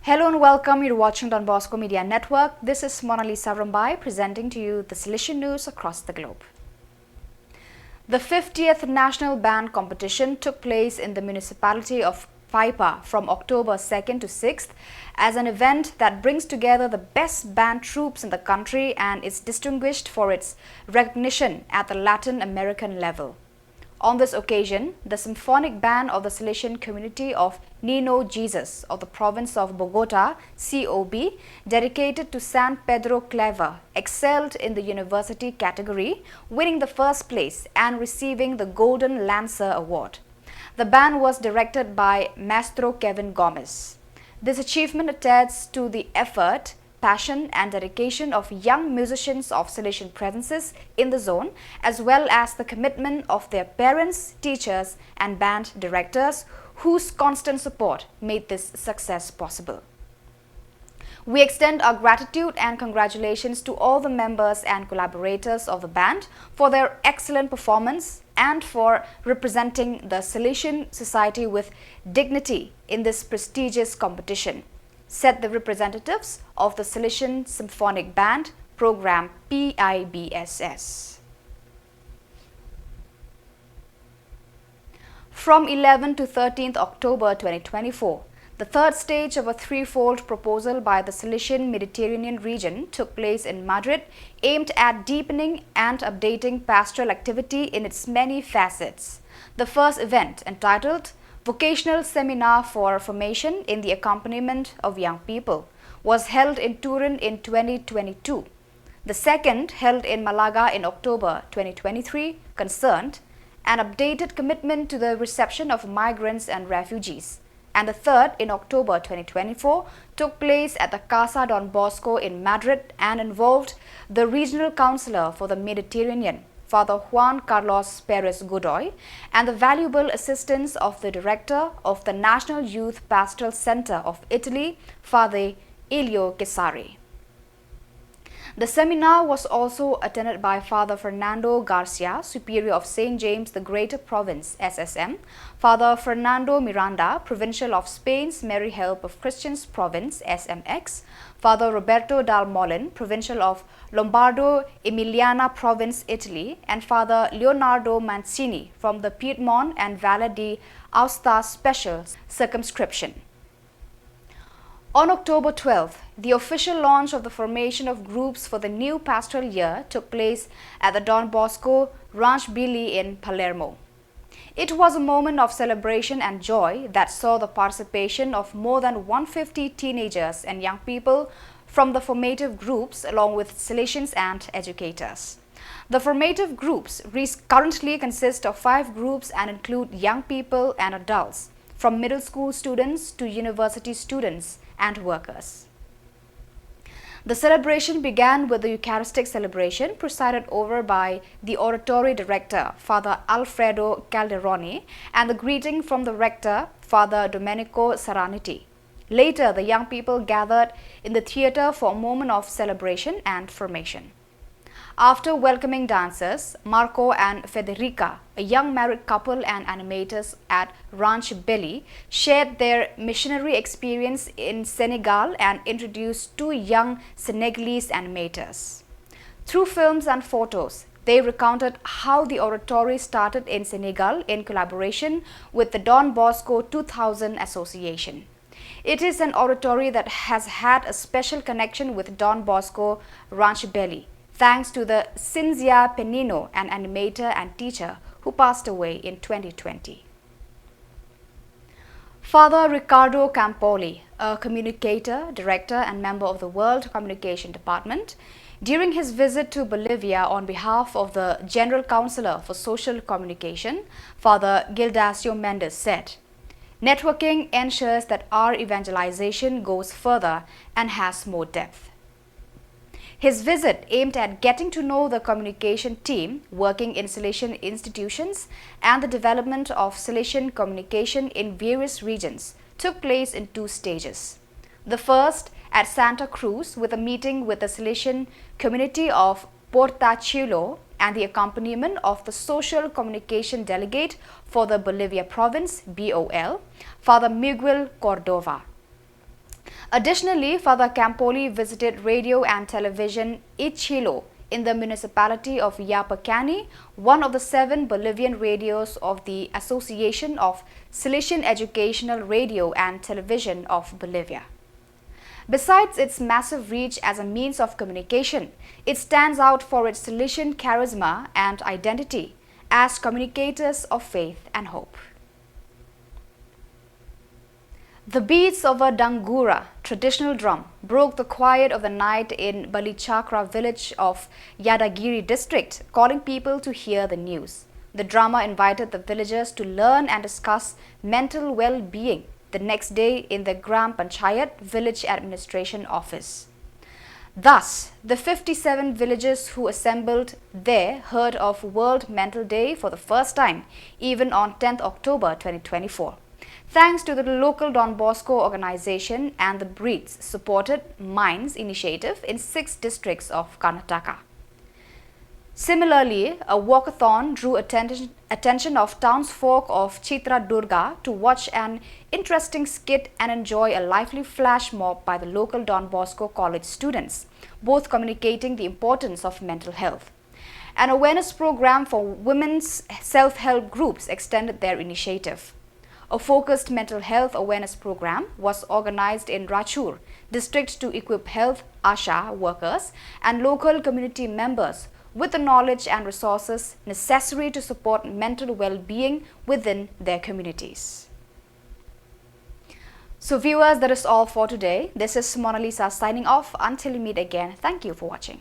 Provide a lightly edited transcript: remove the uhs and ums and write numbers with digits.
Hello and welcome. You're watching Don Bosco Media Network. This is Monalisa Rambai presenting to you the Salesian news across the globe. The 50th National Band Competition took place in the municipality of Peit from October 2nd to 6th as an event that brings together the best band troupes in the country and is distinguished for its recognition at the Latin American level. On this occasion, the symphonic band of the Salesian community of NEHU Jesus of the province of Bogota, COB, dedicated to San Pedro Claver, excelled in the university category, winning the first place and receiving the Golden Lancer Award. The band was directed by Maestro Kevin Gomez. This achievement attests to the effort, passion and dedication of young musicians of Salesian presences in the zone, as well as the commitment of their parents, teachers and band directors whose constant support made this success possible. We extend our gratitude and congratulations to all the members and collaborators of the band for their excellent performance and for representing the Salesian society with dignity in this prestigious competition, said the representatives of the Salesian Symphonic Band Program PIBSS. From 11 to 13th October 2024, the third stage of a threefold proposal by the Salesian Mediterranean region took place in Madrid, aimed at deepening and updating pastoral activity in its many facets. The first event, entitled Vocational Seminar for Formation in the Accompaniment of Young People, was held in Turin in 2022. The second, held in Malaga in October 2023, concerned an updated commitment to the reception of migrants and refugees. And the third, in October 2024, took place at the Casa Don Bosco in Madrid and involved the Regional Councillor for the Mediterranean, Father Juan Carlos Perez Godoy, and the valuable assistance of the Director of the National Youth Pastoral Center of Italy, Father Elio Cesare. The seminar was also attended by Father Fernando Garcia, Superior of St. James the Greater Province, SSM, Father Fernando Miranda, Provincial of Spain's Mary Help of Christians Province, SMX, Father Roberto Dal Molin, Provincial of Lombardo Emiliana Province, Italy, and Father Leonardo Mancini from the Piedmont and Valle di Aosta Special Circumscription. On October 12th, the official launch of the formation of groups for the new pastoral year took place at the Don Bosco Ranch Billy in Palermo. It was a moment of celebration and joy that saw the participation of more than 150 teenagers and young people from the formative groups along with Salesians and educators. The formative groups currently consist of 5 groups and include young people and adults, from middle school students to university students and workers. The celebration began with the Eucharistic celebration presided over by the oratory director, Father Alfredo Calderoni, and the greeting from the rector, Father Domenico Saraniti. Later, the young people gathered in the theatre for a moment of celebration and formation. After welcoming dancers, Marco and Federica, a young married couple and animators at Ranch Belly, shared their missionary experience in Senegal and introduced 2 young Senegalese animators. Through films and photos, they recounted how the oratory started in Senegal in collaboration with the Don Bosco 2000 Association. It is an oratory that has had a special connection with Don Bosco Ranch Belly, thanks to the Cinzia Penino, an animator and teacher who passed away in 2020. Father Ricardo Campoli, a communicator, director and member of the World Communication Department, during his visit to Bolivia on behalf of the General Counselor for Social Communication, Father Gildacio Mendes, said, "Networking ensures that our evangelization goes further and has more depth." His visit, aimed at getting to know the communication team working in Salesian institutions and the development of Salesian communication in various regions, took place in 2 stages. The first at Santa Cruz with a meeting with the Salesian community of Portachuelo and the accompaniment of the Social Communication Delegate for the Bolivia Province, BOL, Father Miguel Cordova. Additionally, Father Campoli visited radio and television Ichilo in the municipality of Yapacani, one of the 7 Bolivian radios of the Association of Salesian Educational Radio and Television of Bolivia. Besides its massive reach as a means of communication, it stands out for its Salesian charisma and identity as communicators of faith and hope. The beats of a dangura, traditional drum, broke the quiet of the night in Balichakra village of Yadagiri district, calling people to hear the news. The drummer invited the villagers to learn and discuss mental well-being the next day in the Gram Panchayat village administration office. Thus, the 57 villagers who assembled there heard of World Mental Day for the first time, even on 10th October 2024. Thanks to the local Don Bosco organization and the Breeds supported Minds initiative in 6 districts of Karnataka. Similarly, a walkathon drew attention of townsfolk of Chitradurga to watch an interesting skit and enjoy a lively flash mob by the local Don Bosco college students, both communicating the importance of mental health. An awareness program for women's self-help groups extended their initiative. A focused mental health awareness program was organized in Rachur district to equip health ASHA workers and local community members with the knowledge and resources necessary to support mental well-being within their communities. So viewers, that is all for today. This is Mona Lisa signing off. Until we meet again, thank you for watching.